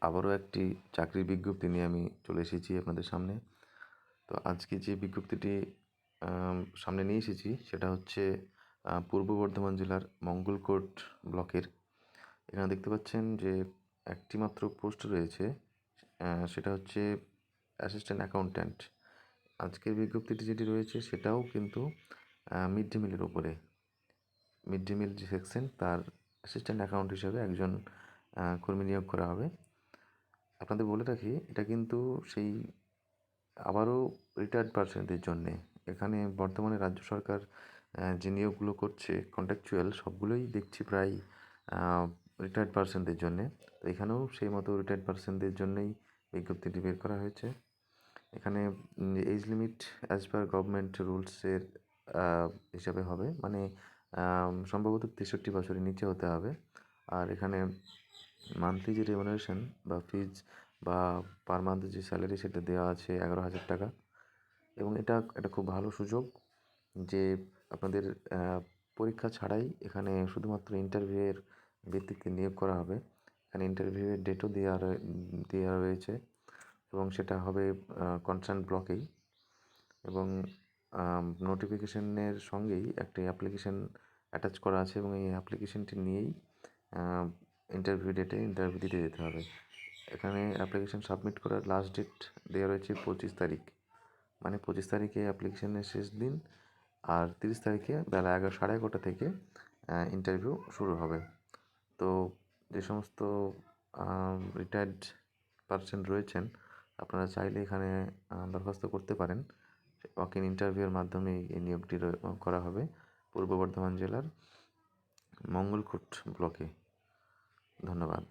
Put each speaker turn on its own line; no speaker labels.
আবারও একটি চাকরির বিজ্ঞপ্তি নিয়ে আমি চলে এসেছি আপনাদের সামনে। তো আজকে যে বিজ্ঞপ্তিটি সামনে নিয়ে এসেছি সেটা হচ্ছে পূর্ব বর্ধমান জেলার মঙ্গলকোট ব্লকের। এখানে দেখতে পাচ্ছেন যে একটি মাত্র পোস্ট রয়েছে, সেটা হচ্ছে অ্যাসিস্ট্যান্ট অ্যাকাউন্ট্যান্ট। আজকের বিজ্ঞপ্তিটি যেটি রয়েছে সেটাও কিন্তু মিড ডে মিলের ওপরে। মিড ডে মিল যে সেকশন তার অ্যাসিস্ট্যান্ট অ্যাকাউন্ট হিসেবে একজন কর্মী নিয়োগ করা হবে। আপনাদের বলে রাখি, এটা কিন্তু সেই আবারও রিটায়ার্ড পার্সনদের জন্যে। এখানে বর্তমানে রাজ্য সরকার যে নিয়োগগুলো করছে কন্ট্রাকচুয়াল, সবগুলোই দেখছি প্রায় রিটায়ার্ড পার্সনদের জন্যে। তো এখানেও সেই মতো রিটায়ার্ড পার্সনদের জন্যই বিজ্ঞপ্তিটি বের করা হয়েছে। এখানে age limit as per government রুলসের হিসাবে হবে, মানে সম্ভবত 63 বছরের নিচে হতে হবে। আর এখানে মান্থলি যে রেমুনারেশন বা ফিজ বা পার মান্থ যে স্যালারি সেটা দেওয়া আছে 11,000 টাকা। এবং এটা একটা খুব ভালো সুযোগ যে আপনাদের পরীক্ষা ছাড়াই এখানে শুধুমাত্র ইন্টারভিউয়ের ভিত্তিতে নিয়োগ করা হবে। এখানে ইন্টারভিউয়ের ডেটও দেওয়া রয়েছে এবং সেটা হবে কনসার্ন ব্লকেই। এবং নোটিফিকেশনের সঙ্গেই একটি অ্যাপ্লিকেশন অ্যাটাচ করা আছে এবং এই অ্যাপ্লিকেশনটি নিয়েই ইন্টারভিউ দিতে যেতে হবে। এখানে অ্যাপ্লিকেশন সাবমিট করার লাস্ট ডেট দেওয়া রয়েছে 25 তারিখ, মানে 25 তারিখে অ্যাপ্লিকেশনের শেষ দিন। আর 30 তারিখে বেলা 11:30 থেকে ইন্টারভিউ শুরু হবে। তো যে সমস্ত রিটায়ার্ড পারসন রয়েছেন, আপনারা চাইলে এখানে দরখাস্ত করতে পারেন। ওয়াক ইন ইন্টারভিউয়ের মাধ্যমে এই নিয়োগটি করা হবে পূর্ব বর্ধমান জেলার মঙ্গলকোট ব্লকে। ধন্যবাদ।